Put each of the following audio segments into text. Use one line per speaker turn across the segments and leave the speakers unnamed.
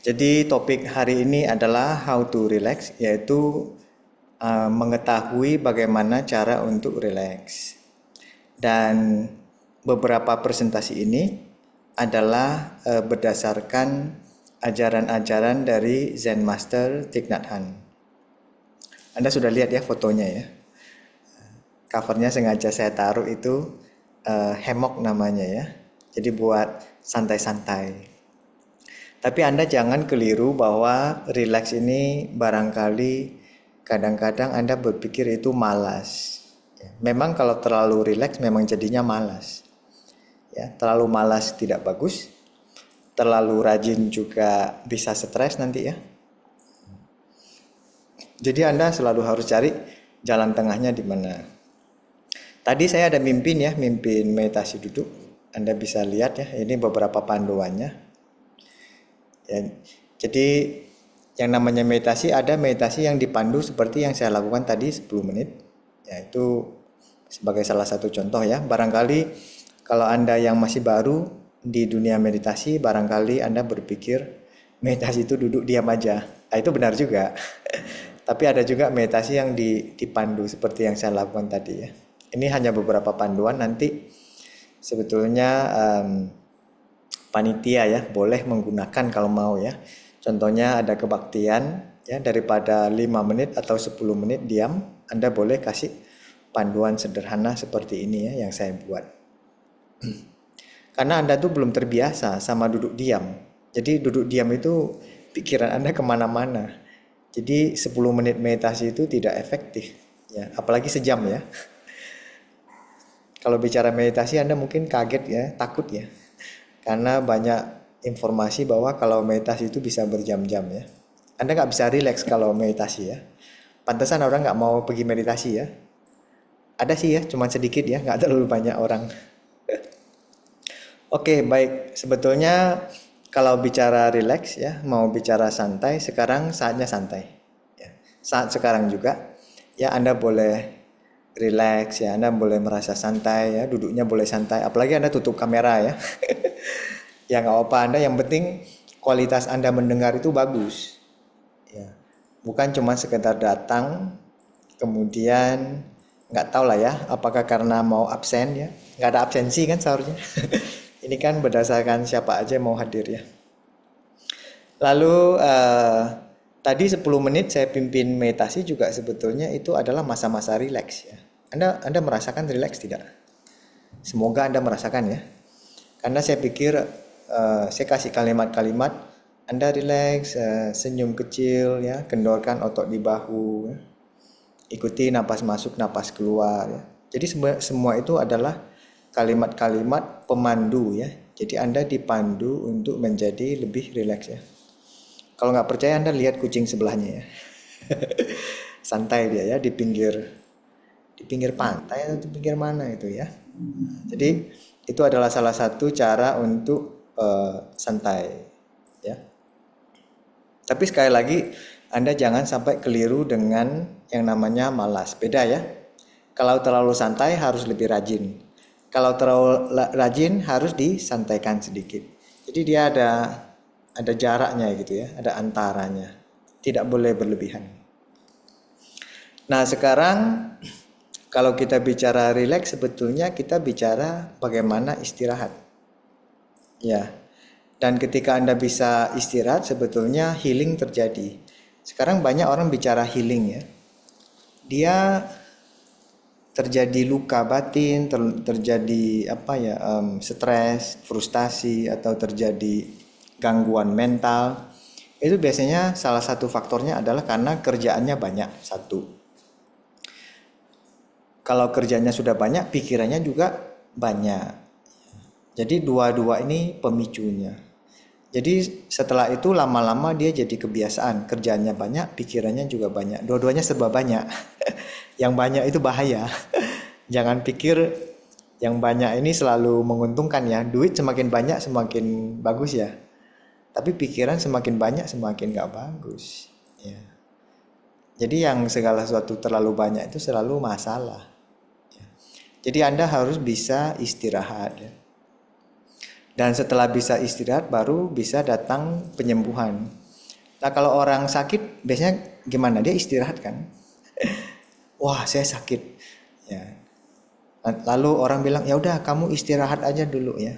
Jadi topik hari ini adalah how to relax, yaitu mengetahui bagaimana cara untuk relax. Dan beberapa presentasi ini adalah berdasarkan ajaran-ajaran dari Zen Master Thich Nhat Hanh. Anda sudah lihat ya fotonya ya. Covernya sengaja saya taruh itu hammock namanya ya. Jadi buat santai-santai. Tapi Anda jangan keliru bahwa relax ini barangkali kadang-kadang Anda berpikir itu malas. Memang kalau terlalu relax memang jadinya malas. Ya, terlalu malas tidak bagus. Terlalu rajin juga bisa stres nanti ya. Jadi Anda selalu harus cari jalan tengahnya di mana. Tadi saya ada mimpin meditasi duduk. Anda bisa lihat ya, ini beberapa panduannya. Ya, jadi yang namanya meditasi, ada meditasi yang dipandu seperti yang saya lakukan tadi 10 menit. Yaitu sebagai salah satu contoh ya. Barangkali kalau Anda yang masih baru di dunia meditasi, barangkali Anda berpikir meditasi itu duduk diam aja. Nah, itu benar juga. Tapi ada juga meditasi yang dipandu seperti yang saya lakukan tadi ya. Ini hanya beberapa panduan, nanti sebetulnya panitia ya boleh menggunakan kalau mau ya. Contohnya ada kebaktian ya, daripada 5 menit atau 10 menit diam, Anda boleh kasih panduan sederhana seperti ini ya yang saya buat. Karena Anda tuh belum terbiasa sama duduk diam. Jadi duduk diam itu pikiran Anda kemana-mana. Jadi 10 menit meditasi itu tidak efektif ya, apalagi sejam ya. Kalau bicara meditasi Anda mungkin kaget ya, takut ya. Karena banyak informasi bahwa kalau meditasi itu bisa berjam-jam ya. Anda nggak bisa rileks kalau meditasi ya. Pantesan orang nggak mau pergi meditasi ya. Ada sih ya, cuma sedikit ya, nggak terlalu banyak orang. Oke, baik. Sebetulnya kalau bicara rileks ya, mau bicara santai, sekarang saatnya santai. Ya. Saat sekarang juga, ya Anda boleh rileks ya, Anda boleh merasa santai ya, duduknya boleh santai. Apalagi Anda tutup kamera ya. Ya nggak apa-apa, Anda yang penting kualitas Anda mendengar itu bagus. Ya. Bukan cuma sekedar datang, kemudian nggak tahu lah ya, apakah karena mau absen ya. Nggak ada absensi kan seharusnya. Ini kan berdasarkan siapa aja mau hadir ya. Lalu tadi 10 menit saya pimpin meditasi juga sebetulnya itu adalah masa-masa rileks ya. Anda merasakan rileks tidak? Semoga Anda merasakan ya. Karena saya pikir saya kasih kalimat-kalimat, Anda rileks, senyum kecil ya, kendorkan otot di bahu ya. Ikuti napas masuk, napas keluar ya. Jadi semua itu adalah kalimat-kalimat pemandu ya. Jadi Anda dipandu untuk menjadi lebih rileks ya. Kalau nggak percaya Anda lihat kucing sebelahnya ya. Santai dia ya di pinggir pantai atau di pinggir mana itu ya. Jadi itu adalah salah satu cara untuk santai ya. Tapi sekali lagi Anda jangan sampai keliru dengan yang namanya malas. Beda ya. Kalau terlalu santai harus lebih rajin. Kalau terlalu rajin harus disantaikan sedikit. Jadi dia ada jaraknya gitu ya, ada antaranya. Tidak boleh berlebihan. Nah, sekarang kalau kita bicara rileks, sebetulnya kita bicara bagaimana istirahat. Ya. Dan ketika Anda bisa istirahat, sebetulnya healing terjadi. Sekarang banyak orang bicara healing ya. Dia terjadi luka batin, terjadi stres, frustasi, atau terjadi gangguan mental. Itu biasanya salah satu faktornya adalah karena kerjaannya banyak, satu. Kalau kerjanya sudah banyak, pikirannya juga banyak. Jadi dua-dua ini pemicunya. Jadi setelah itu lama-lama dia jadi kebiasaan, kerjaannya banyak, pikirannya juga banyak. Dua-duanya serba banyak. Yang banyak itu bahaya. Jangan pikir yang banyak ini selalu menguntungkan ya. Duit semakin banyak semakin bagus ya. Tapi pikiran semakin banyak semakin gak bagus. Ya. Jadi yang segala sesuatu terlalu banyak itu selalu masalah. Ya. Jadi Anda harus bisa istirahat. Ya. Dan setelah bisa istirahat baru bisa datang penyembuhan. Nah, kalau orang sakit biasanya gimana? Dia istirahat kan? Wah, saya sakit. Ya. Lalu orang bilang, "Ya udah kamu istirahat aja dulu ya."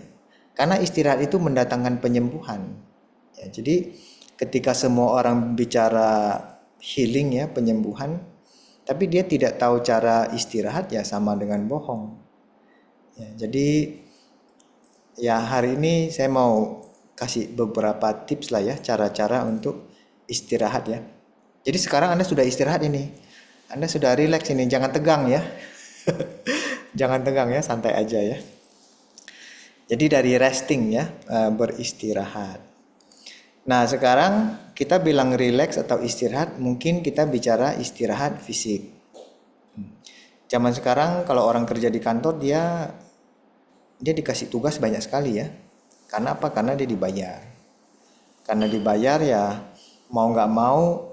Karena istirahat itu mendatangkan penyembuhan. Ya, jadi ketika semua orang bicara healing ya, penyembuhan, tapi dia tidak tahu cara istirahat ya sama dengan bohong. Ya, jadi ya hari ini saya mau kasih beberapa tips lah ya, cara-cara untuk istirahat ya. Jadi sekarang Anda sudah istirahat ini. Anda sudah rileks ini, jangan tegang ya. Jangan tegang ya, santai aja ya. Jadi dari resting ya, beristirahat. Nah, sekarang kita bilang rileks atau istirahat, mungkin kita bicara istirahat fisik. Zaman sekarang kalau orang kerja di kantor dia dikasih tugas banyak sekali ya. Karena apa? Karena dia dibayar. Karena dibayar ya mau nggak mau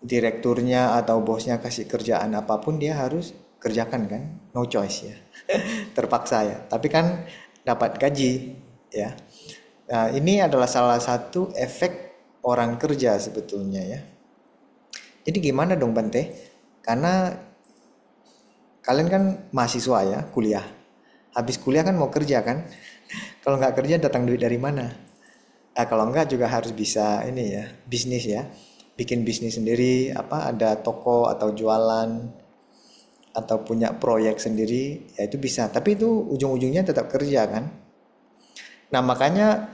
direkturnya atau bosnya kasih kerjaan apapun dia harus kerjakan kan, no choice ya. Terpaksa ya. Tapi kan dapat gaji ya. Nah, ini adalah salah satu efek orang kerja sebetulnya ya. Jadi gimana dong Bante? Karena kalian kan mahasiswa ya, kuliah. Habis kuliah kan mau kerja kan? Kalau nggak kerja datang duit dari mana? Nah, kalau nggak juga harus bisa ini ya, bisnis ya. Bikin bisnis sendiri, apa ada toko atau jualan atau punya proyek sendiri, ya itu bisa. Tapi itu ujung-ujungnya tetap kerja kan? Nah, makanya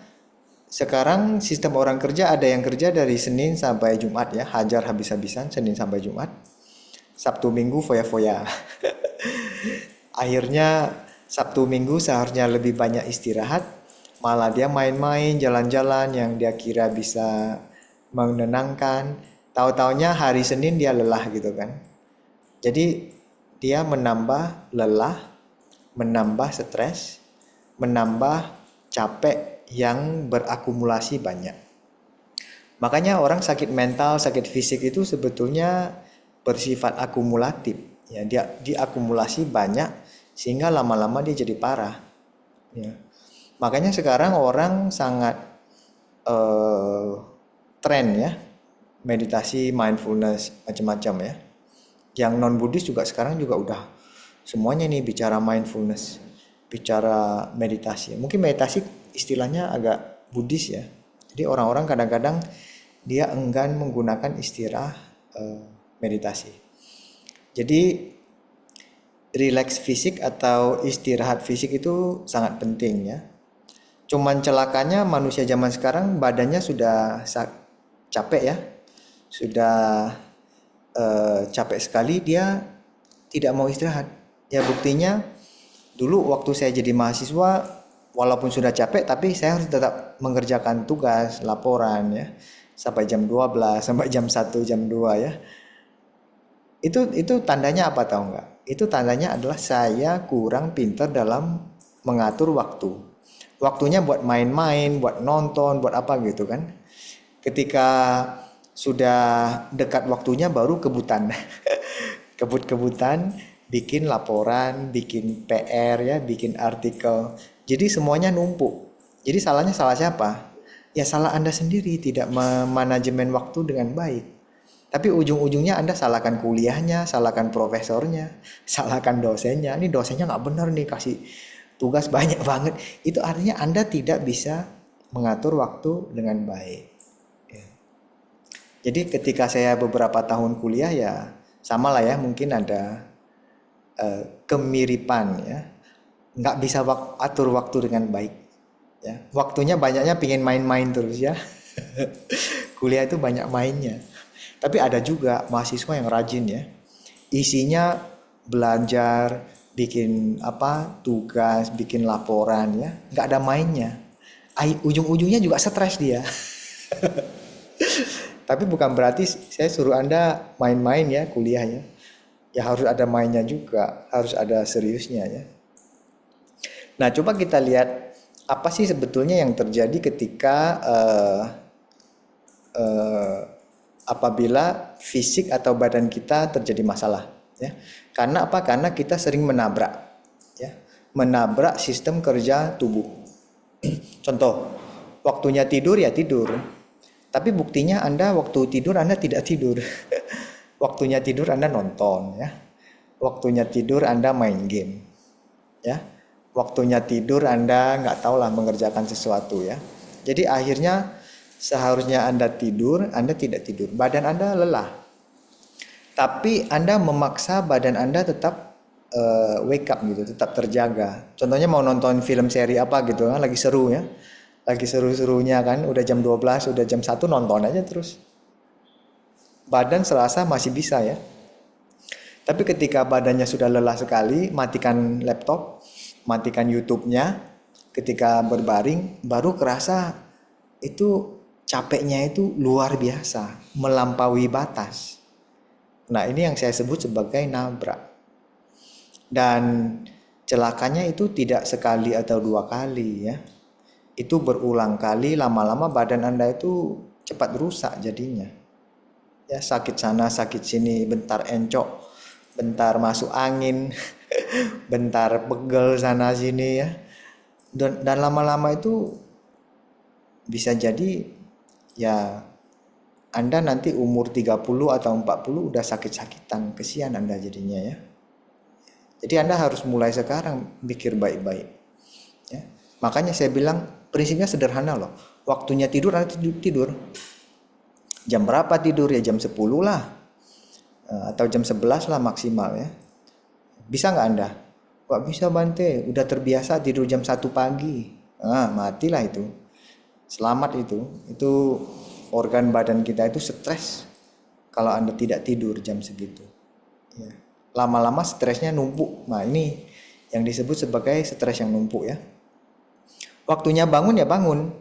sekarang sistem orang kerja ada yang kerja dari Senin sampai Jumat ya, hajar habis-habisan Senin sampai Jumat. Sabtu Minggu foya-foya. Akhirnya Sabtu Minggu seharusnya lebih banyak istirahat, malah dia main-main, jalan-jalan yang dia kira bisa menenangkan. Tahu-taunya hari Senin dia lelah gitu kan. Jadi dia menambah lelah, menambah stres, menambah capek yang berakumulasi banyak. Makanya orang sakit mental, sakit fisik itu sebetulnya bersifat akumulatif. Ya, dia diakumulasi banyak sehingga lama-lama dia jadi parah. Ya. Makanya sekarang orang sangat tren ya, meditasi, mindfulness, macam-macam ya. Yang non Buddhis juga sekarang juga udah semuanya nih bicara mindfulness, bicara meditasi. Mungkin meditasi istilahnya agak Buddhis ya. Jadi orang-orang kadang-kadang dia enggan menggunakan istilah meditasi. Jadi relax fisik atau istirahat fisik itu sangat penting ya. Cuman celakanya manusia zaman sekarang badannya sudah capek ya, sudah capek sekali dia tidak mau istirahat. Ya buktinya dulu waktu saya jadi mahasiswa walaupun sudah capek tapi saya harus tetap mengerjakan tugas, laporan ya sampai jam 12, sampai jam 1, jam 2 ya. Itu tandanya apa tahu nggak? Itu tandanya adalah saya kurang pintar dalam mengatur waktu. Waktunya buat main-main, buat nonton, buat apa gitu kan. Ketika sudah dekat waktunya baru kebutan. Kebut-kebutan, bikin laporan, bikin PR ya, bikin artikel. Jadi semuanya numpuk. Jadi salahnya salah siapa? Ya salah Anda sendiri tidak memanajemen waktu dengan baik. Tapi ujung-ujungnya Anda salahkan kuliahnya, salahkan profesornya, salahkan dosennya. Ini dosennya nggak benar nih kasih tugas banyak banget. Itu artinya Anda tidak bisa mengatur waktu dengan baik. Ya. Jadi ketika saya beberapa tahun kuliah ya sama lah ya mungkin ada kemiripan ya. Nggak bisa atur waktu dengan baik. Ya. Waktunya banyaknya pingin main-main terus ya. Kuliah itu banyak mainnya. Tapi ada juga mahasiswa yang rajin ya. Isinya belajar, bikin apa tugas, bikin laporan ya. Nggak ada mainnya. Ujung-ujungnya juga stres dia. Tapi bukan berarti saya suruh Anda main-main ya kuliah ya. Ya harus ada mainnya juga, harus ada seriusnya ya. Nah coba kita lihat apa sih sebetulnya yang terjadi ketika apabila fisik atau badan kita terjadi masalah ya. Karena apa? Karena kita sering menabrak ya. Menabrak sistem kerja tubuh. Contoh, waktunya tidur ya tidur. Tapi buktinya Anda waktu tidur Anda tidak tidur. Waktunya tidur Anda nonton ya. Waktunya tidur Anda main game ya. Waktunya tidur Anda nggak tahu lah mengerjakan sesuatu ya. Jadi akhirnya seharusnya Anda tidur, Anda tidak tidur. Badan Anda lelah. Tapi Anda memaksa badan Anda tetap wake up gitu, tetap terjaga. Contohnya mau nonton film seri apa gitu kan, lagi seru ya. Lagi seru-serunya kan, udah jam 12, udah jam 1 nonton aja terus. Badan serasa masih bisa ya. Tapi ketika badannya sudah lelah sekali, matikan laptop, matikan YouTube-nya, ketika berbaring baru kerasa itu capeknya itu luar biasa, melampaui batas. Nah, ini yang saya sebut sebagai nabrak. Dan celakanya itu tidak sekali atau dua kali ya. Itu berulang kali, lama-lama badan Anda itu cepat rusak jadinya. Ya, sakit sana, sakit sini, bentar encok, bentar masuk angin, bentar pegel sana sini ya. Dan lama-lama itu bisa jadi ya Anda nanti umur 30 atau 40 udah sakit-sakitan, kesian Anda jadinya ya. Jadi Anda harus mulai sekarang pikir baik-baik. Ya. Makanya saya bilang prinsipnya sederhana loh. Waktunya tidur Anda tidur. Jam berapa tidur ya? Jam 10 lah. Atau jam 11 lah maksimal ya. Bisa nggak Anda? Nggak bisa Bante, udah terbiasa tidur jam 1 pagi. Matilah itu. Selamat itu. Itu organ badan kita itu stres kalau Anda tidak tidur jam segitu. Ya. Lama-lama stresnya numpuk. Nah ini yang disebut sebagai stres yang numpuk ya. Waktunya bangun ya bangun.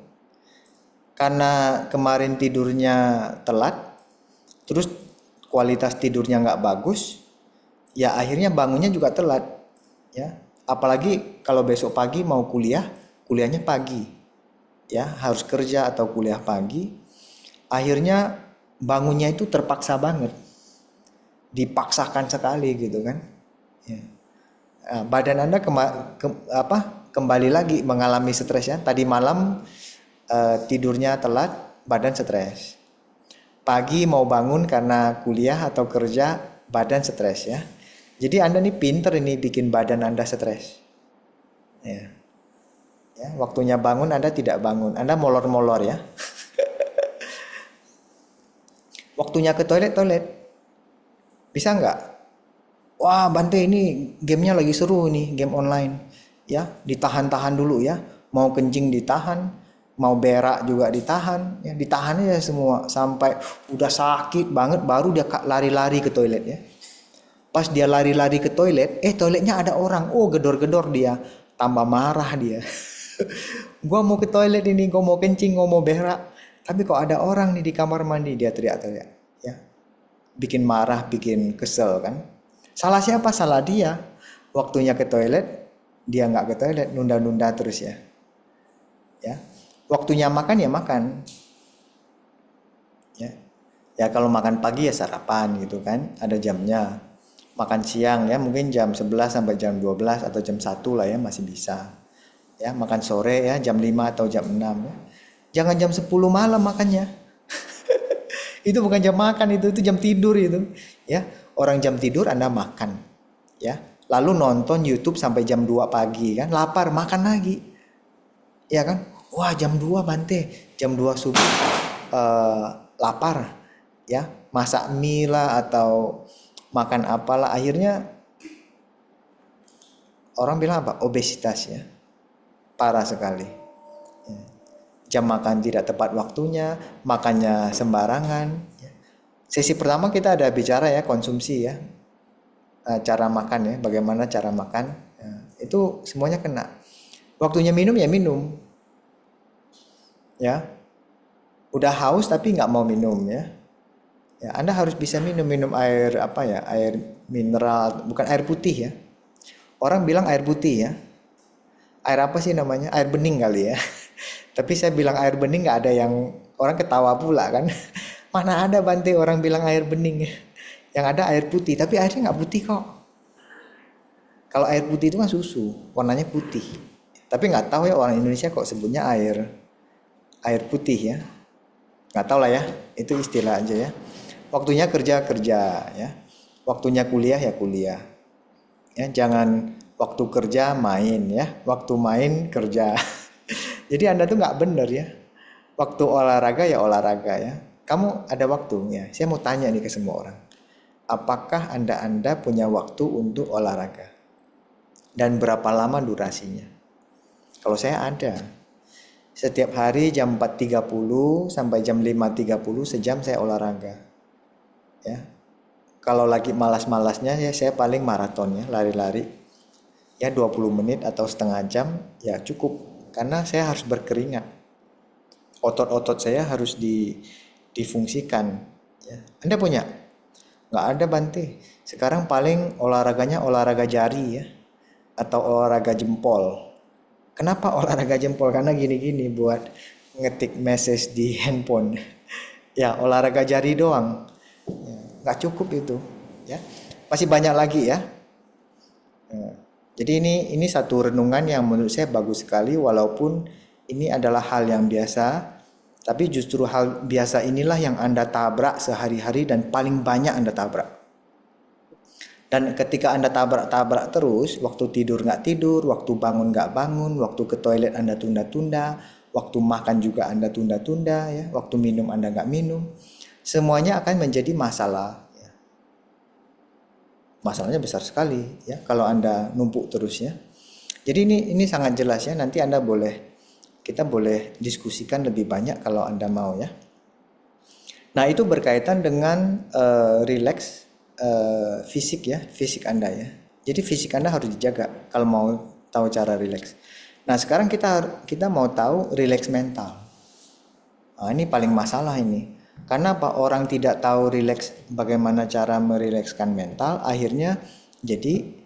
Karena kemarin tidurnya telat, terus kualitas tidurnya nggak bagus, ya akhirnya bangunnya juga telat. Ya, apalagi kalau besok pagi mau kuliah, kuliahnya pagi. Ya, harus kerja atau kuliah pagi. Akhirnya bangunnya itu terpaksa banget. Dipaksakan sekali gitu kan. Ya. Nah, badan Anda kembali lagi mengalami stres ya. Tadi malam tidurnya telat, badan stres. Pagi mau bangun karena kuliah atau kerja, badan stres ya. Jadi Anda nih pinter ini bikin badan Anda stres. Ya. Ya, waktunya bangun Anda tidak bangun, Anda molor-molor ya. Waktunya ke toilet. Bisa nggak? Wah Bante ini gamenya lagi seru nih, game online. Ya, ditahan-tahan dulu ya. Mau kencing ditahan, mau berak juga ditahan. Ya, ditahan aja semua sampai udah sakit banget baru dia lari-lari ke toilet ya. Pas dia lari-lari ke toilet, toiletnya ada orang. Oh gedor-gedor dia, tambah marah dia. Gua mau ke toilet ini, gua mau kencing, gua mau berak. Tapi kok ada orang nih di kamar mandi, dia teriak-teriak. Ya, bikin marah, bikin kesel kan. Salah siapa? Salah dia. Waktunya ke toilet, dia nggak ke toilet, nunda-nunda terus ya. Ya, waktunya makan ya makan. Ya, ya kalau makan pagi ya sarapan gitu kan, ada jamnya. Makan siang ya mungkin jam 11 sampai jam 12 atau jam 1 lah ya masih bisa. Ya, makan sore ya jam 5 atau jam 6 ya. Jangan jam 10 malam makannya. Itu bukan jam makan itu jam tidur itu. Ya, orang jam tidur Anda makan. Ya, lalu nonton YouTube sampai jam 2 pagi kan, lapar makan lagi. Ya kan? Wah, jam 2 Bante, jam 2 subuh lapar. Ya, masak mie lah atau makan apalah, akhirnya orang bilang apa? Obesitas ya. Parah sekali. Ya. Jam makan tidak tepat waktunya, makannya sembarangan. Ya. Sesi pertama kita ada bicara ya konsumsi ya, cara makan ya, bagaimana cara makan. Ya, itu semuanya kena. Waktunya minum ya minum. Ya, udah haus tapi nggak mau minum ya. Ya, Anda harus bisa minum air apa ya, air mineral, bukan air putih ya. Orang bilang air putih ya. Air apa sih namanya? Air bening kali ya. Tapi saya bilang air bening nggak ada yang orang ketawa pula kan. Mana ada Bante orang bilang air bening. Yang ada air putih, tapi airnya nggak putih kok. Kalau air putih itu kan susu, warnanya putih. Tapi nggak tahu ya orang Indonesia kok sebutnya air putih ya. Nggak tahu lah ya, itu istilah aja ya. Waktunya kerja kerja ya, waktunya kuliah ya kuliah ya. Jangan waktu kerja main ya, waktu main kerja. Jadi Anda tuh nggak bener ya. Waktu olahraga ya olahraga ya. Kamu ada waktunya. Saya mau tanya nih ke semua orang. Apakah Anda punya waktu untuk olahraga? Dan berapa lama durasinya? Kalau saya ada. Setiap hari jam 4.30 sampai jam 5.30 sejam saya olahraga. Ya. Kalau lagi malas-malasnya ya saya paling maraton ya, lari-lari. Ya 20 menit atau setengah jam ya cukup. Karena saya harus berkeringat. Otot-otot saya harus difungsikan. Ya. Anda punya? Nggak ada Bante. Sekarang paling olahraganya olahraga jari ya. Atau olahraga jempol. Kenapa olahraga jempol? Karena gini-gini buat ngetik message di handphone. Ya olahraga jari doang. Ya, nggak cukup itu. Ya masih banyak lagi ya. Jadi ini satu renungan yang menurut saya bagus sekali. Walaupun ini adalah hal yang biasa. Tapi justru hal biasa inilah yang Anda tabrak sehari-hari dan paling banyak Anda tabrak. Dan ketika Anda tabrak-tabrak terus, waktu tidur nggak tidur, waktu bangun nggak bangun, waktu ke toilet Anda tunda-tunda, waktu makan juga Anda tunda-tunda, ya, waktu minum Anda nggak minum, semuanya akan menjadi masalah. Ya. Masalahnya besar sekali, ya, kalau Anda numpuk terus ya. Jadi ini sangat jelas ya. Nanti kita boleh diskusikan lebih banyak kalau Anda mau ya. Nah itu berkaitan dengan relax. Fisik ya, fisik Anda ya. Jadi fisik Anda harus dijaga kalau mau tahu cara relax. Nah sekarang kita mau tahu relax mental. Nah, ini paling masalah ini. Karena apa? Orang tidak tahu relax, bagaimana cara merilekskan mental, akhirnya jadi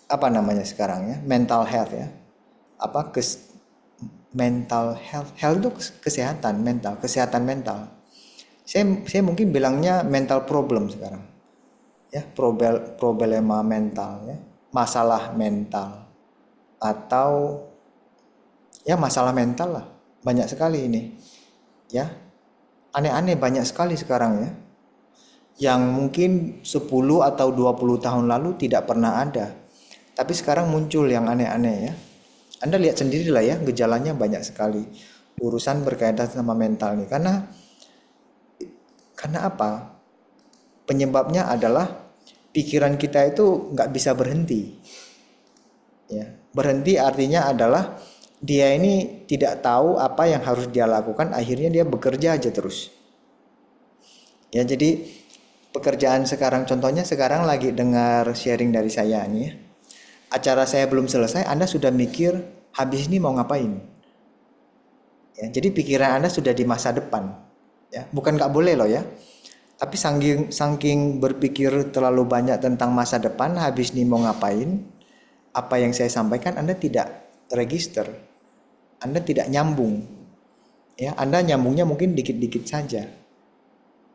apa namanya sekarang ya, mental health ya. Mental health itu kesehatan kesehatan mental. Saya mungkin bilangnya mental problem sekarang. Ya, problema mental ya, masalah mental atau ya masalah mental lah. Banyak sekali ini. Ya. Aneh-aneh banyak sekali sekarang ya. Yang mungkin 10 atau 20 tahun lalu tidak pernah ada. Tapi sekarang muncul yang aneh-aneh ya. Anda lihat sendiri lah ya, gejalanya banyak sekali. Urusan berkaitan sama mental nih. Karena apa? Penyebabnya adalah pikiran kita itu nggak bisa berhenti. Ya, berhenti artinya adalah dia ini tidak tahu apa yang harus dia lakukan, akhirnya dia bekerja aja terus. Ya, jadi pekerjaan sekarang, contohnya sekarang lagi dengar sharing dari saya nih ya. Acara saya belum selesai, Anda sudah mikir habis ini mau ngapain. Ya, jadi pikiran Anda sudah di masa depan. Ya, bukan nggak boleh loh ya. Tapi saking berpikir terlalu banyak tentang masa depan, habis ini mau ngapain, apa yang saya sampaikan Anda tidak register, Anda tidak nyambung, ya Anda nyambungnya mungkin dikit-dikit saja.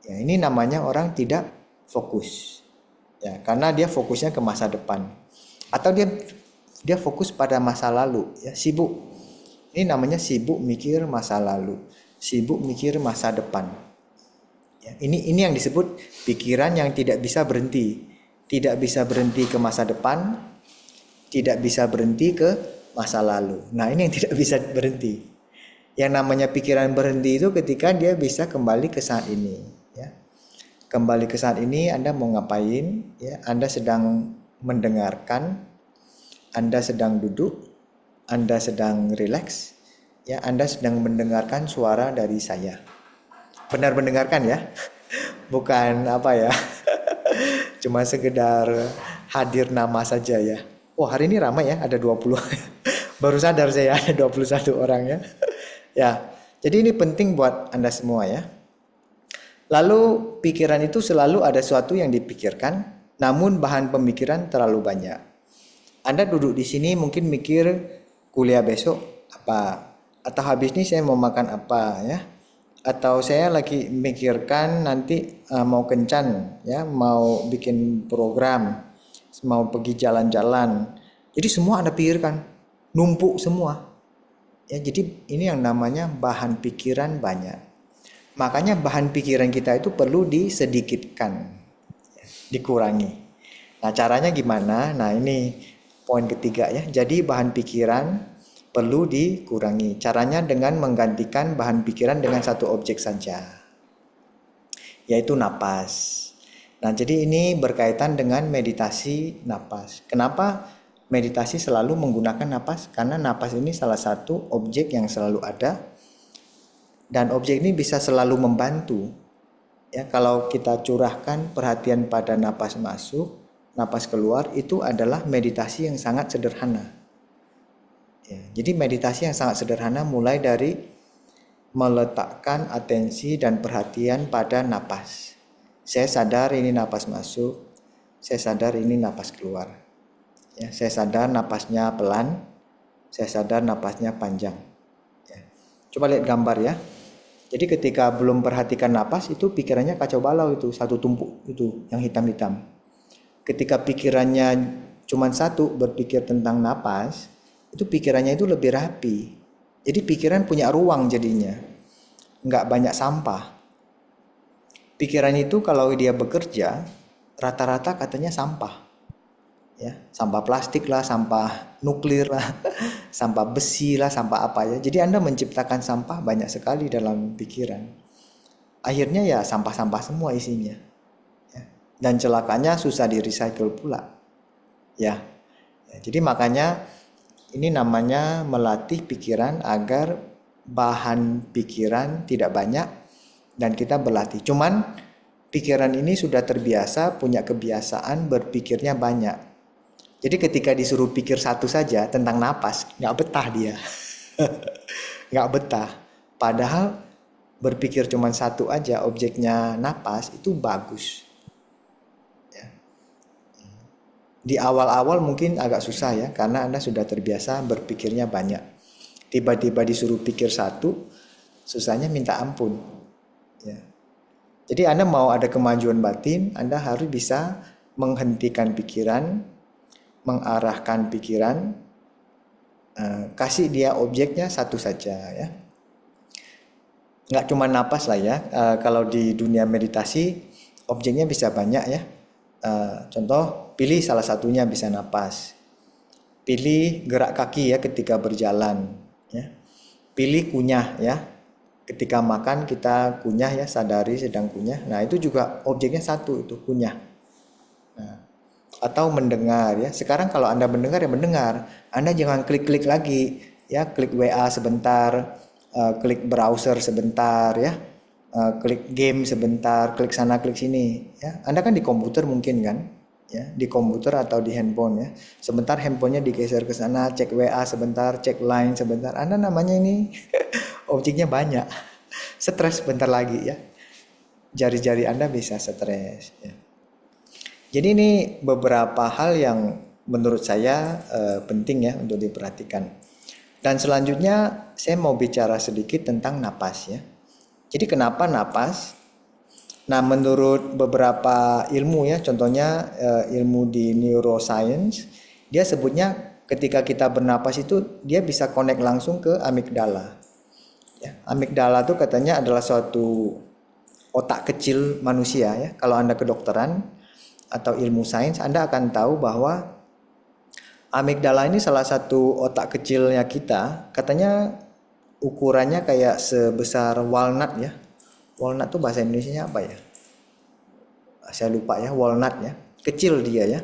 Ya ini namanya orang tidak fokus, ya karena dia fokusnya ke masa depan, atau dia fokus pada masa lalu, ya sibuk. Ini namanya sibuk mikir masa lalu, sibuk mikir masa depan. Ya, ini yang disebut pikiran yang tidak bisa berhenti. Tidak bisa berhenti ke masa depan, tidak bisa berhenti ke masa lalu. Nah ini yang tidak bisa berhenti. Yang namanya pikiran berhenti itu ketika dia bisa kembali ke saat ini. Ya. Kembali ke saat ini Anda mau ngapain? Ya, Anda sedang mendengarkan, Anda sedang duduk, Anda sedang rileks, ya Anda sedang mendengarkan suara dari saya. Benar mendengarkan ya, bukan apa ya, cuma sekedar hadir nama saja ya. Oh hari ini ramai ya, ada 20. Baru sadar saya ada 21 orang ya. Ya, jadi ini penting buat Anda semua ya. Lalu pikiran itu selalu ada sesuatu yang dipikirkan, namun bahan pemikiran terlalu banyak. Anda duduk di sini mungkin mikir kuliah besok apa, atau habis ini saya mau makan apa ya. Atau saya lagi mikirkan nanti mau kencan ya, mau bikin program, mau pergi jalan-jalan. Jadi semua Anda pikirkan. numpuk semua. Ya, jadi ini yang namanya bahan pikiran banyak. Makanya bahan pikiran kita itu perlu disedikitkan, dikurangi. Nah, caranya gimana? Nah, ini poin ketiga ya. Jadi bahan pikiran perlu dikurangi. Caranya dengan menggantikan bahan pikiran dengan satu objek saja, yaitu napas. Nah, jadi ini berkaitan dengan meditasi napas. Kenapa meditasi selalu menggunakan napas? Karena napas ini salah satu objek yang selalu ada, dan objek ini bisa selalu membantu. Ya, kalau kita curahkan perhatian pada napas masuk, napas keluar, itu adalah meditasi yang sangat sederhana. Ya, jadi meditasi yang sangat sederhana mulai dari meletakkan atensi dan perhatian pada napas. Saya sadar ini napas masuk, saya sadar ini napas keluar. Ya, saya sadar napasnya pelan, saya sadar napasnya panjang. Ya. Coba lihat gambar ya. Jadi ketika belum perhatikan napas, itu pikirannya kacau balau, itu satu tumpuk itu yang hitam-hitam. Ketika pikirannya cuma satu, berpikir tentang napas, itu pikirannya itu lebih rapi. Jadi pikiran punya ruang jadinya, nggak banyak sampah. Pikiran itu kalau dia bekerja, rata-rata katanya sampah. Ya, sampah plastik lah, sampah nuklir lah, sampah besi lah, sampah apa ya. Jadi Anda menciptakan sampah banyak sekali dalam pikiran. Akhirnya ya sampah-sampah semua isinya. Ya. Dan celakanya susah di recycle pula. Ya. Ya, jadi makanya ini namanya melatih pikiran agar bahan pikiran tidak banyak dan kita berlatih. Cuman pikiran ini sudah terbiasa, punya kebiasaan berpikirnya banyak. Jadi ketika disuruh pikir satu saja tentang napas, nggak betah dia. Nggak betah. Padahal berpikir cuma satu aja, objeknya napas, itu bagus. Ya. Di awal-awal mungkin agak susah ya, karena Anda sudah terbiasa berpikirnya banyak. Tiba-tiba disuruh pikir satu, susahnya minta ampun. Ya. Jadi Anda mau ada kemajuan batin, Anda harus bisa menghentikan pikiran, mengarahkan pikiran, kasih dia objeknya satu saja ya. Nggak cuma napas lah ya. Kalau di dunia meditasi objeknya bisa banyak ya. Contoh, pilih salah satunya bisa napas. Pilih gerak kaki ya ketika berjalan ya. Pilih kunyah ya. Ketika makan kita kunyah ya, sadari sedang kunyah. Nah, itu juga objeknya satu, itu kunyah. Nah, atau mendengar ya. Sekarang kalau Anda mendengar ya mendengar. Anda jangan klik-klik lagi ya, klik WA sebentar, klik browser sebentar ya. Klik game sebentar, klik sana klik sini ya. Anda kan di komputer mungkin kan? Ya, di komputer atau di handphone ya. Sebentar handphonenya digeser ke sana, cek WA sebentar, cek line sebentar. Anda namanya ini objeknya banyak. Stres sebentar lagi ya. Jari-jari Anda bisa stres ya. Jadi ini beberapa hal yang menurut saya penting ya untuk diperhatikan. Dan selanjutnya saya mau bicara sedikit tentang napas ya. Jadi kenapa napas? Nah, menurut beberapa ilmu ya, contohnya ilmu di neuroscience, dia sebutnya ketika kita bernapas itu dia bisa connect langsung ke amigdala. Ya, amigdala itu katanya adalah suatu otak kecil manusia ya. Kalau Anda kedokteran atau ilmu sains, Anda akan tahu bahwa amigdala ini salah satu otak kecilnya kita. Katanya ukurannya kayak sebesar walnut ya. Walnut tuh bahasa Indonesianya apa ya? Saya lupa ya, walnut ya. Kecil dia ya.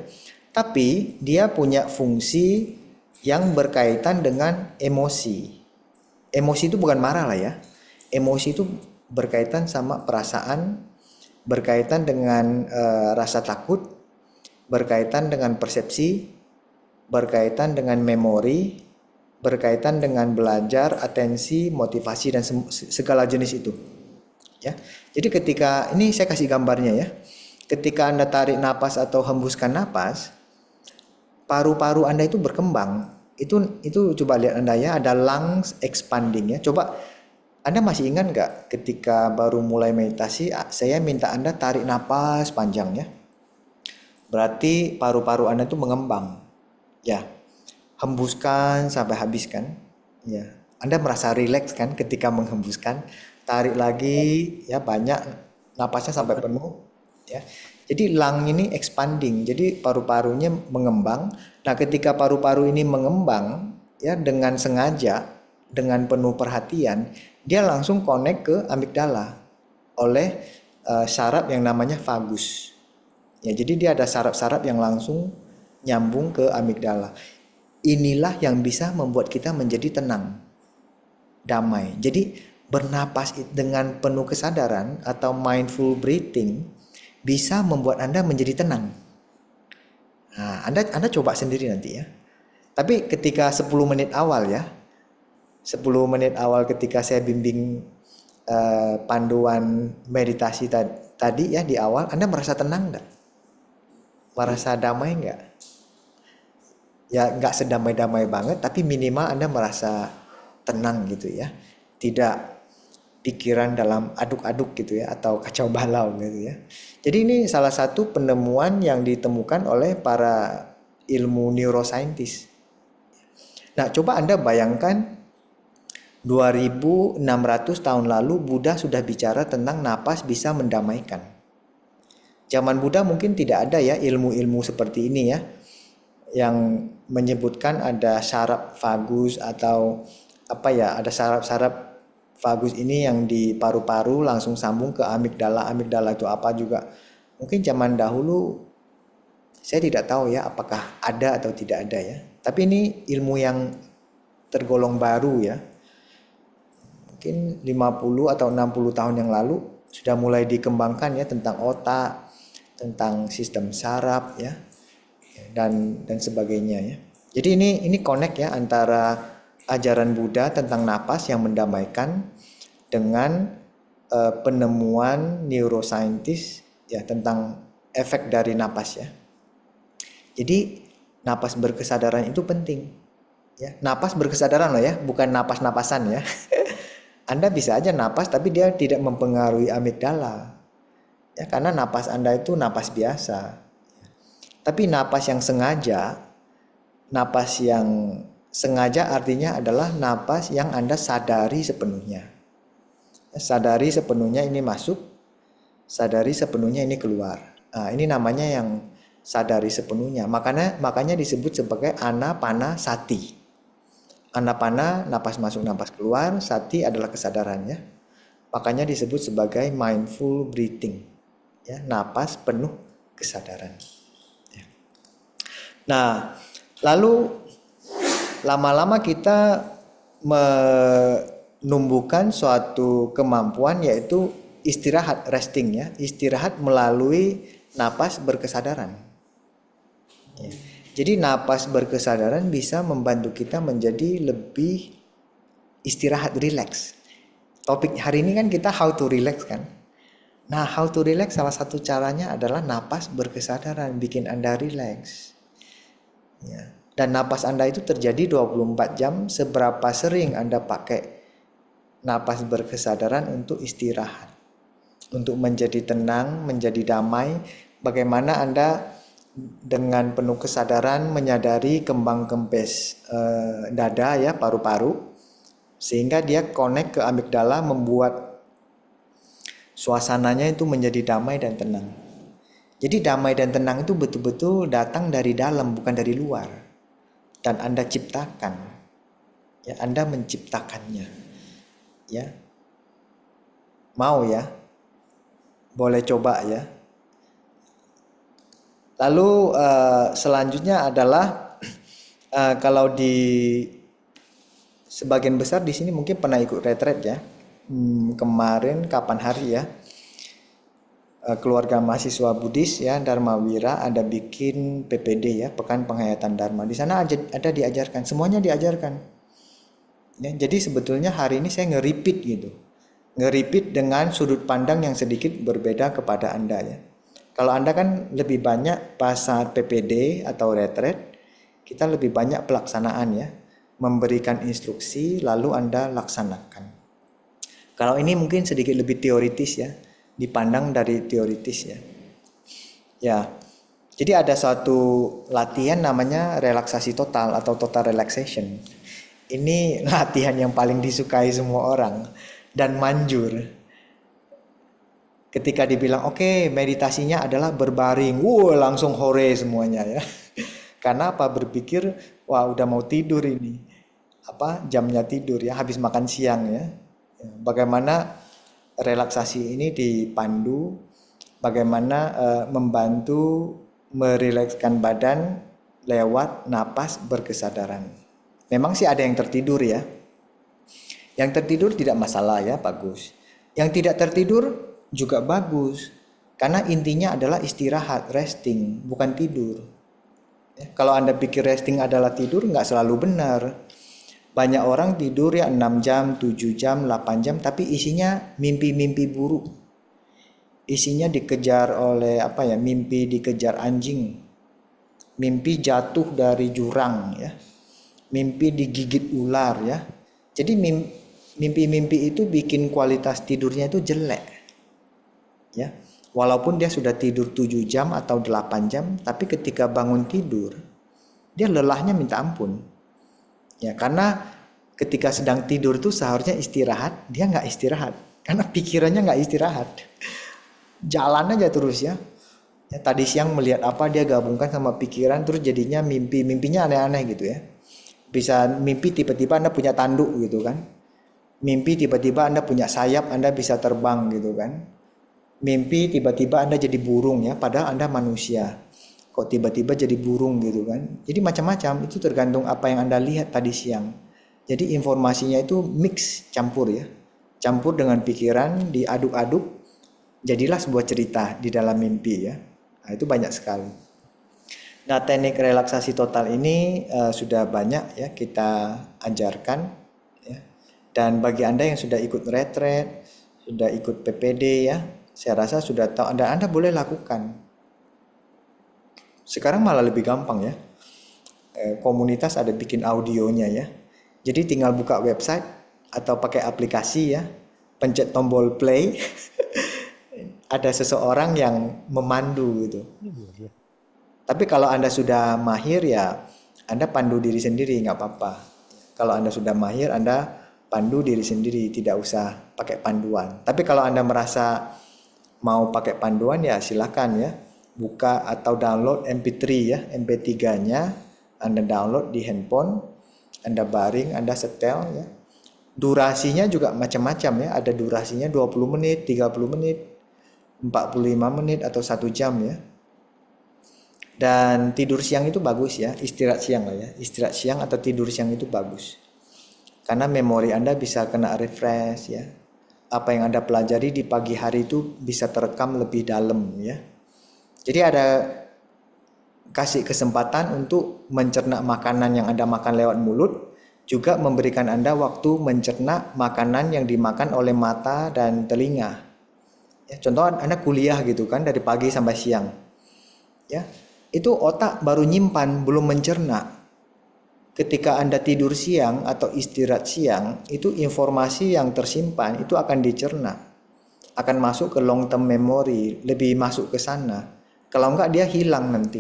Tapi dia punya fungsi yang berkaitan dengan emosi. Emosi itu bukan marah lah ya. Emosi itu berkaitan sama perasaan, berkaitan dengan rasa takut, berkaitan dengan persepsi, berkaitan dengan memori, berkaitan dengan belajar, atensi, motivasi dan segala jenis itu. Ya. Jadi ketika ini saya kasih gambarnya ya. Ketika Anda tarik napas atau hembuskan napas, paru-paru Anda itu berkembang. Itu coba lihat Anda ya, ada lungs expanding ya. Coba Anda masih ingat nggak ketika baru mulai meditasi, saya minta Anda tarik napas panjang ya. Berarti paru-paru Anda itu mengembang. Ya, hembuskan sampai habiskan. Ya, Anda merasa rileks kan ketika menghembuskan, tarik lagi ya banyak, napasnya sampai penuh ya. Jadi lung ini expanding, jadi paru-parunya mengembang. Nah, ketika paru-paru ini mengembang ya dengan sengaja, dengan penuh perhatian, dia langsung connect ke amigdala oleh saraf yang namanya vagus. Ya, jadi dia ada saraf-saraf yang langsung nyambung ke amigdala. Inilah yang bisa membuat kita menjadi tenang, damai. Jadi bernapas dengan penuh kesadaran atau mindful breathing bisa membuat Anda menjadi tenang. Nah, Anda coba sendiri nanti ya. Tapi ketika 10 menit awal ya, 10 menit awal ketika saya bimbing panduan meditasi tadi ya di awal, Anda merasa tenang nggak? Merasa damai nggak? Ya nggak sedamai-damai banget, tapi minimal Anda merasa tenang gitu ya. Tidak pikiran dalam aduk-aduk gitu ya, atau kacau balau gitu ya. Jadi ini salah satu penemuan yang ditemukan oleh para ilmu neuroscientist. Nah, coba Anda bayangkan 2600 tahun lalu Buddha sudah bicara tentang napas bisa mendamaikan. Zaman Buddha mungkin tidak ada ya ilmu-ilmu seperti ini ya, yang menyebutkan ada saraf vagus atau apa ya, ada saraf-saraf vagus ini yang di paru-paru langsung sambung ke amigdala. Amigdala itu apa juga? Mungkin zaman dahulu saya tidak tahu ya apakah ada atau tidak ada ya. Tapi ini ilmu yang tergolong baru ya. Mungkin 50 atau 60 tahun yang lalu sudah mulai dikembangkan ya tentang otak, tentang sistem saraf ya, dan sebagainya ya. Jadi ini connect ya antara ajaran Buddha tentang napas yang mendamaikan dengan penemuan neuroscientist ya tentang efek dari napas ya. Jadi napas berkesadaran itu penting ya. Napas berkesadaran loh ya, bukan napas-napasan ya. Anda bisa aja napas tapi dia tidak mempengaruhi amigdala ya, karena napas Anda itu napas biasa. Tapi napas yang sengaja artinya adalah napas yang Anda sadari sepenuhnya. Sadari sepenuhnya ini masuk, sadari sepenuhnya ini keluar. Nah, ini namanya yang sadari sepenuhnya. Makanya disebut sebagai anapanasati. Anapana, napas masuk, napas keluar. Sati adalah kesadarannya. Makanya disebut sebagai mindful breathing. Ya, napas penuh kesadaran. Nah, lalu lama-lama kita menumbuhkan suatu kemampuan yaitu istirahat, resting ya, istirahat melalui napas berkesadaran. Ya. Jadi napas berkesadaran bisa membantu kita menjadi lebih istirahat, relax. Topik hari ini kan kita how to relax kan. Nah, how to relax salah satu caranya adalah napas berkesadaran, bikin Anda relax. Ya. Dan napas Anda itu terjadi 24 jam. Seberapa sering Anda pakai napas berkesadaran untuk istirahat, untuk menjadi tenang, menjadi damai. Bagaimana Anda dengan penuh kesadaran menyadari kembang kempes dada ya, paru-paru, sehingga dia connect ke amigdala, membuat suasananya itu menjadi damai dan tenang. Jadi damai dan tenang itu betul-betul datang dari dalam, bukan dari luar. Dan Anda ciptakan. Ya, Anda menciptakannya. Ya. Mau ya? Boleh coba ya. Lalu selanjutnya adalah kalau di sebagian besar di sini mungkin pernah ikut retret ya. Kemarin kapan hari ya? Keluarga mahasiswa Buddhis ya, Dharma Wira ada bikin PPD ya, Pekan Penghayatan Dharma. Di sana ada diajarkan, semuanya diajarkan. Ya, jadi sebetulnya hari ini saya nge-repeat gitu. Nge-repeat dengan sudut pandang yang sedikit berbeda kepada Anda ya. Kalau Anda kan lebih banyak pas saat PPD atau retret, kita lebih banyak pelaksanaan ya. Memberikan instruksi lalu Anda laksanakan. Kalau ini mungkin sedikit lebih teoritis ya. Dipandang dari teoritis ya. Ya. Jadi ada suatu latihan namanya relaksasi total atau total relaxation. Ini latihan yang paling disukai semua orang dan manjur. Ketika dibilang oke, meditasinya adalah berbaring, langsung hore semuanya ya. Karena apa? Berpikir wah udah mau tidur ini. Apa jamnya tidur ya, habis makan siang ya. Bagaimana relaksasi ini dipandu, bagaimana membantu merilekskan badan lewat napas berkesadaran. Memang sih ada yang tertidur ya. Yang tertidur tidak masalah ya, bagus. Yang tidak tertidur juga bagus. Karena intinya adalah istirahat, resting, bukan tidur. Ya, kalau Anda pikir resting adalah tidur, nggak selalu benar. Banyak orang tidur ya 6 jam, 7 jam, 8 jam, tapi isinya mimpi-mimpi buruk. Isinya dikejar oleh apa ya, mimpi dikejar anjing. Mimpi jatuh dari jurang ya. Mimpi digigit ular ya. Jadi mimpi-mimpi itu bikin kualitas tidurnya itu jelek. Ya. Walaupun dia sudah tidur 7 jam atau 8 jam, tapi ketika bangun tidur, dia lelahnya minta ampun. Ya, karena ketika sedang tidur itu seharusnya istirahat, dia nggak istirahat. Karena pikirannya nggak istirahat. Jalan aja terus ya. Ya, tadi siang melihat apa dia gabungkan sama pikiran, terus jadinya mimpinya aneh-aneh gitu ya. Bisa mimpi tiba-tiba Anda punya tanduk gitu kan. Mimpi tiba-tiba Anda punya sayap, Anda bisa terbang gitu kan. Mimpi tiba-tiba Anda jadi burung ya, padahal Anda manusia. Kok tiba-tiba jadi burung gitu kan. Jadi macam-macam, itu tergantung apa yang Anda lihat tadi siang. Jadi informasinya itu mix, campur ya. Campur dengan pikiran, diaduk-aduk, jadilah sebuah cerita di dalam mimpi ya. Nah, itu banyak sekali. Nah, teknik relaksasi total ini sudah banyak ya kita ajarkan ya. Dan bagi Anda yang sudah ikut retret, sudah ikut PPD ya, saya rasa sudah tahu, Anda boleh lakukan. Sekarang malah lebih gampang ya. Komunitas ada bikin audionya ya. Jadi tinggal buka website atau pakai aplikasi ya, pencet tombol play, ada seseorang yang memandu gitu. Tapi kalau Anda sudah mahir ya, Anda pandu diri sendiri nggak apa-apa. Kalau Anda sudah mahir, Anda pandu diri sendiri, tidak usah pakai panduan. Tapi kalau Anda merasa mau pakai panduan ya silakan ya. Buka atau download MP3 ya, MP3-nya Anda download di handphone, Anda baring, Anda setel ya. Durasinya juga macam-macam ya, ada durasinya 20 menit, 30 menit, 45 menit atau 1 jam ya. Dan tidur siang itu bagus ya, istirahat siang lah ya. Istirahat siang atau tidur siang itu bagus. Karena memori Anda bisa kena refresh ya. Apa yang Anda pelajari di pagi hari itu bisa terekam lebih dalam ya. Jadi ada kasih kesempatan untuk mencerna makanan yang Anda makan lewat mulut, juga memberikan Anda waktu mencerna makanan yang dimakan oleh mata dan telinga. Ya, contoh Anda kuliah gitu kan dari pagi sampai siang. Ya, itu otak baru nyimpan, belum mencerna. Ketika Anda tidur siang atau istirahat siang, itu informasi yang tersimpan itu akan dicerna. Akan masuk ke long term memory, lebih masuk ke sana. Kalau enggak dia hilang nanti.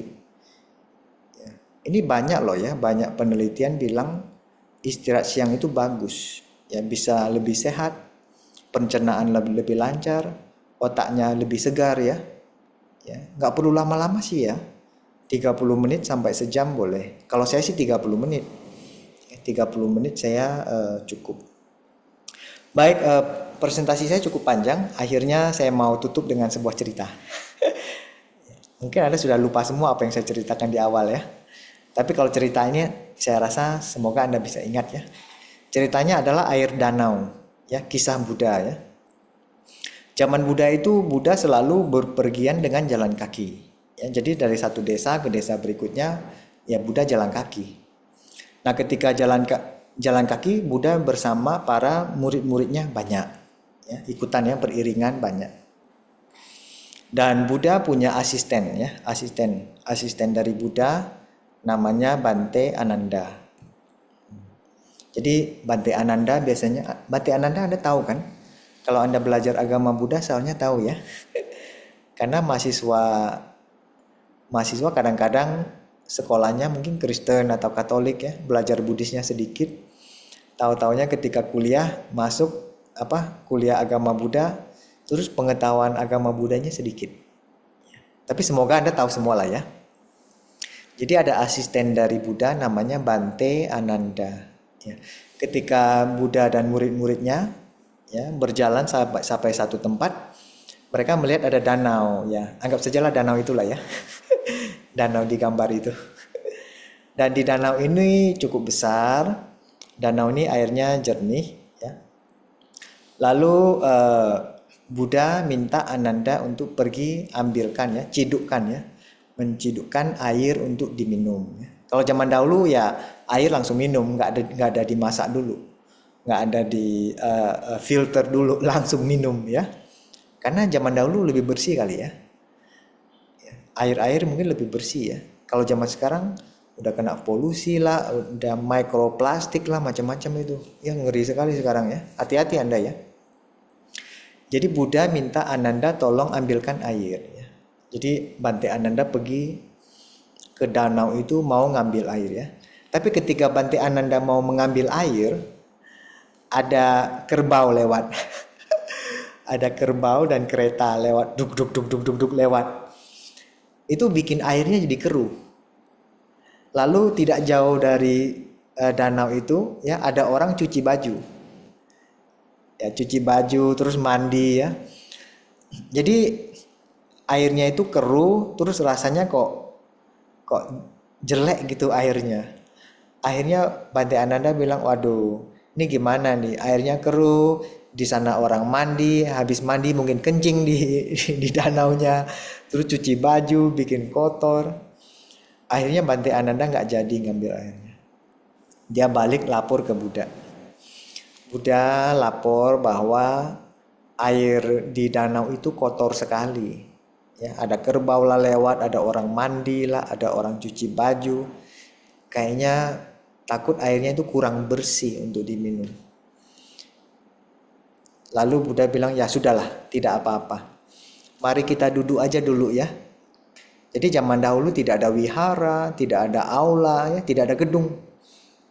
Ya. Ini banyak loh ya, banyak penelitian bilang istirahat siang itu bagus. Ya, bisa lebih sehat, pencernaan lebih lancar, otaknya lebih segar ya. Ya, enggak perlu lama-lama sih ya. 30 menit sampai sejam boleh. Kalau saya sih 30 menit. 30 menit saya cukup. Baik, presentasi saya cukup panjang. Akhirnya saya mau tutup dengan sebuah cerita. Mungkin Anda sudah lupa semua apa yang saya ceritakan di awal ya. Tapi kalau ceritanya saya rasa semoga Anda bisa ingat ya. Ceritanya adalah air danau, ya, kisah Buddha ya. Zaman Buddha itu Buddha selalu berpergian dengan jalan kaki. Ya, jadi dari satu desa ke desa berikutnya ya Buddha jalan kaki. Nah, ketika jalan kaki Buddha bersama para murid-muridnya banyak. Ya, ikutan ya, beriringan banyak. Dan Buddha punya asisten ya, asisten dari Buddha namanya Bante Ananda. Jadi Bante Ananda biasanya, Bante Ananda Anda tahu kan? Kalau Anda belajar agama Buddha soalnya tahu ya. Karena mahasiswa mahasiswa kadang-kadang sekolahnya mungkin Kristen atau Katolik ya, belajar Buddhisnya sedikit. Tahu-taunya ketika kuliah masuk kuliah agama Buddha, terus pengetahuan agama Buddhanya sedikit. Tapi semoga Anda tahu semua lah ya. Jadi ada asisten dari Buddha namanya Bante Ananda. Ya. Ketika Buddha dan murid-muridnya ya berjalan sampai satu tempat, mereka melihat ada danau ya. Anggap sajalah danau itulah ya. Danau di gambar itu. Dan di danau ini cukup besar. Danau ini airnya jernih ya. Lalu Buddha minta Ananda untuk pergi ambilkan ya, cidukkan ya. Mencidukkan air untuk diminum ya. Kalau zaman dahulu ya air langsung minum, nggak ada dimasak dulu. Nggak ada di filter dulu, langsung minum ya. Karena zaman dahulu lebih bersih kali ya. Air-air mungkin lebih bersih ya. Kalau zaman sekarang udah kena polusi lah, udah mikroplastik lah, macam-macam itu. Ya ngeri sekali sekarang ya. Hati-hati Anda ya. Jadi Buddha minta Ananda tolong ambilkan air ya. Jadi Bante Ananda pergi ke danau itu mau ngambil air ya. Tapi ketika Bante Ananda mau mengambil air, ada kerbau lewat. Ada kerbau dan kereta lewat, duk duk duk duk duk duk lewat. Itu bikin airnya jadi keruh. Lalu tidak jauh dari danau itu ya ada orang cuci baju. Ya cuci baju terus mandi ya. Jadi airnya itu keruh terus rasanya kok jelek gitu airnya. Akhirnya Bante Ananda bilang, "Waduh, ini gimana nih? Airnya keruh, di sana orang mandi, habis mandi mungkin kencing di danaunya, terus cuci baju, bikin kotor." Akhirnya Bante Ananda nggak jadi ngambil airnya. Dia balik lapor ke Buddha. Buddha lapor bahwa air di danau itu kotor sekali. Ya, ada kerbau lah lewat, ada orang mandi lah, ada orang cuci baju. Kayaknya takut airnya itu kurang bersih untuk diminum. Lalu Buddha bilang, ya sudahlah, tidak apa-apa. Mari kita duduk aja dulu ya. Jadi zaman dahulu tidak ada wihara, tidak ada aula, ya, tidak ada gedung.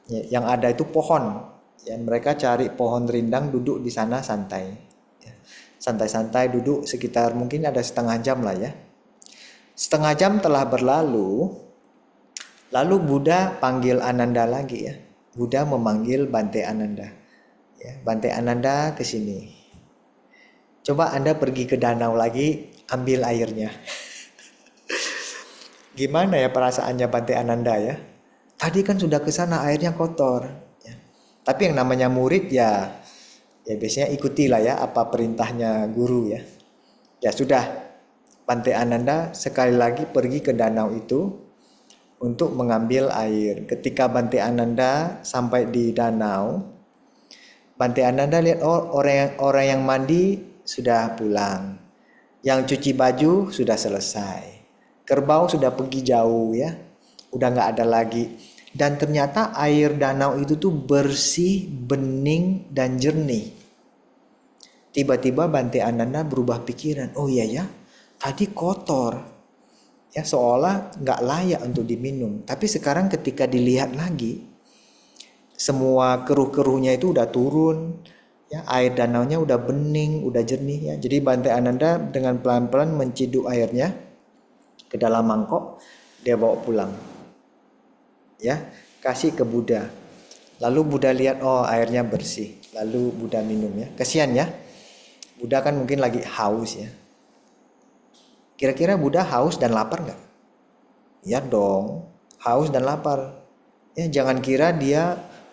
Ya, yang ada itu pohon. Ya, mereka cari pohon rindang, duduk di sana santai. Ya, santai-santai duduk sekitar mungkin ada setengah jam lah ya. Setengah jam telah berlalu, lalu Buddha panggil Ananda lagi ya. Buddha memanggil Bante Ananda. Ya, Bante Ananda ke sini. Coba Anda pergi ke danau lagi, ambil airnya. Gimana ya perasaannya Bante Ananda ya? Tadi kan sudah ke sana airnya kotor. Ya. Tapi yang namanya murid ya biasanya ikutilah ya apa perintahnya guru ya. Ya sudah, Bante Ananda sekali lagi pergi ke danau itu untuk mengambil air. Ketika Bante Ananda sampai di danau, Bante Ananda lihat orang yang mandi sudah pulang. Yang cuci baju sudah selesai. Kerbau sudah pergi jauh ya. Udah nggak ada lagi. Dan ternyata air danau itu tuh bersih, bening, dan jernih. Tiba-tiba Bante Ananda berubah pikiran. Oh iya ya, tadi kotor. Ya seolah nggak layak untuk diminum. Tapi sekarang ketika dilihat lagi, semua keruh-keruhnya itu udah turun. Ya, air danaunya udah bening, udah jernih ya. Jadi Bante Ananda dengan pelan-pelan menciduk airnya ke dalam mangkok, dia bawa pulang. Ya, kasih ke Buddha. Lalu Buddha lihat, oh airnya bersih. Lalu Buddha minum ya. Kasihan ya. Buddha kan mungkin lagi haus ya. Kira-kira Buddha haus dan lapar nggak? Ya dong, haus dan lapar. Ya jangan kira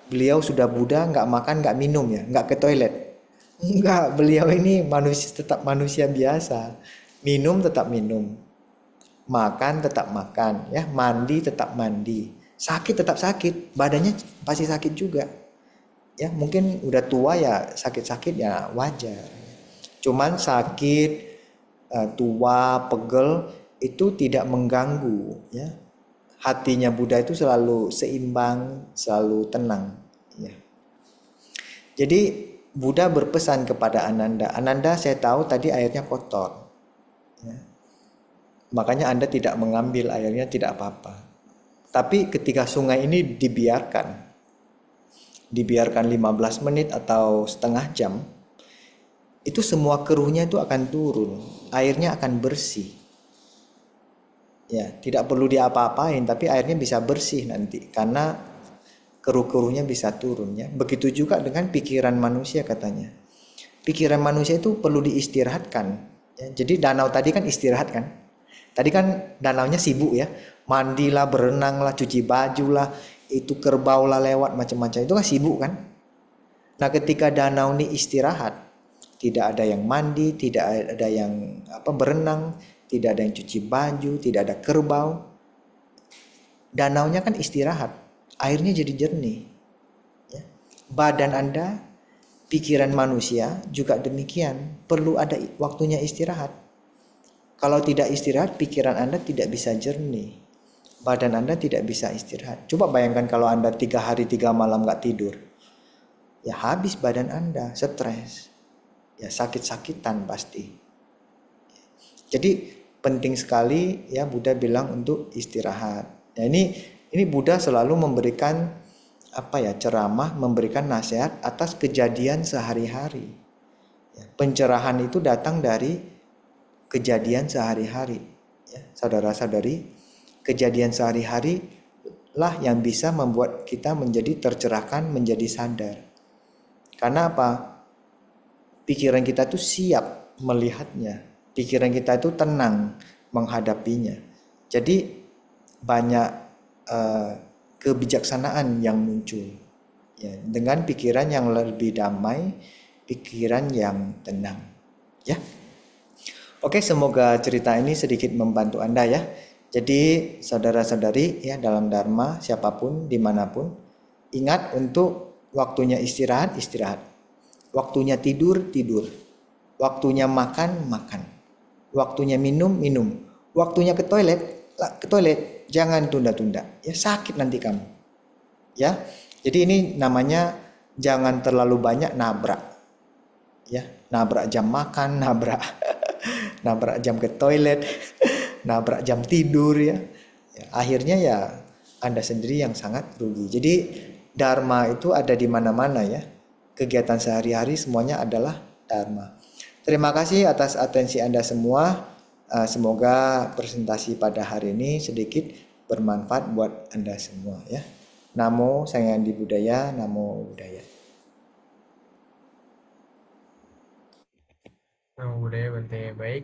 beliau sudah Buddha nggak makan nggak minum ya, nggak ke toilet. Enggak, beliau ini tetap manusia biasa. Minum tetap minum. Makan tetap makan ya, mandi tetap mandi. Sakit tetap sakit, badannya pasti sakit juga. Ya, mungkin udah tua ya sakit-sakit ya wajar. Cuman sakit tua, pegel itu tidak mengganggu ya. Hatinya Buddha itu selalu seimbang, selalu tenang ya. Jadi Buddha berpesan kepada Ananda, Ananda saya tahu tadi airnya kotor. Ya. Makanya Anda tidak mengambil airnya tidak apa-apa. Tapi ketika sungai ini dibiarkan 15 menit atau setengah jam, itu semua keruhnya itu akan turun, airnya akan bersih. Ya, tidak perlu diapa-apain, tapi airnya bisa bersih nanti karena keruh-keruhnya bisa turun ya. Begitu juga dengan pikiran manusia katanya. Pikiran manusia itu perlu diistirahatkan. Ya, jadi danau tadi kan istirahat kan. Tadi kan danaunya sibuk ya. Mandilah, berenanglah, cuci baju lah, itu kerbau lah lewat macam-macam. Itu kan sibuk kan. Nah, ketika danau ini istirahat, tidak ada yang mandi, tidak ada yang berenang, tidak ada yang cuci baju, tidak ada kerbau. Danaunya kan istirahat, airnya jadi jernih. Ya. Badan Anda, pikiran manusia juga demikian, perlu ada waktunya istirahat. Kalau tidak istirahat, pikiran Anda tidak bisa jernih. Badan Anda tidak bisa istirahat. Coba bayangkan kalau Anda 3 hari 3 malam gak tidur. Ya habis badan Anda, stres. Ya sakit-sakitan pasti. Jadi penting sekali ya Buddha bilang untuk istirahat. Nah ini Buddha selalu memberikan ceramah, memberikan nasihat atas kejadian sehari-hari. Ya, pencerahan itu datang dari kejadian sehari-hari. Ya, saudara-saudari, kejadian sehari-hari lah yang bisa membuat kita menjadi tercerahkan, menjadi sadar. Karena apa? Pikiran kita tuh siap melihatnya. Pikiran kita itu tenang menghadapinya. Jadi banyak eh, kebijaksanaan yang muncul. Ya, dengan pikiran yang lebih damai, pikiran yang tenang. Ya. Oke, semoga cerita ini sedikit membantu Anda ya. Jadi saudara-saudari ya dalam Dharma siapapun dimanapun ingat untuk waktunya istirahat istirahat, waktunya tidur tidur, waktunya makan makan, waktunya minum minum, waktunya ke toilet ke toilet, jangan tunda-tunda ya sakit nanti kamu ya. Jadi ini namanya jangan terlalu banyak nabrak ya, nabrak jam makan, nabrak nabrak jam ke toilet, nabrak jam tidur ya. Ya, akhirnya ya Anda sendiri yang sangat rugi. Jadi dharma itu ada di mana-mana ya. Kegiatan sehari-hari semuanya adalah dharma. Terima kasih atas atensi Anda semua. Semoga presentasi pada hari ini sedikit bermanfaat buat Anda semua ya. Namo Sang Hyang Budaya, Namo Buddhaya.
Nama budaya Bante. Baik.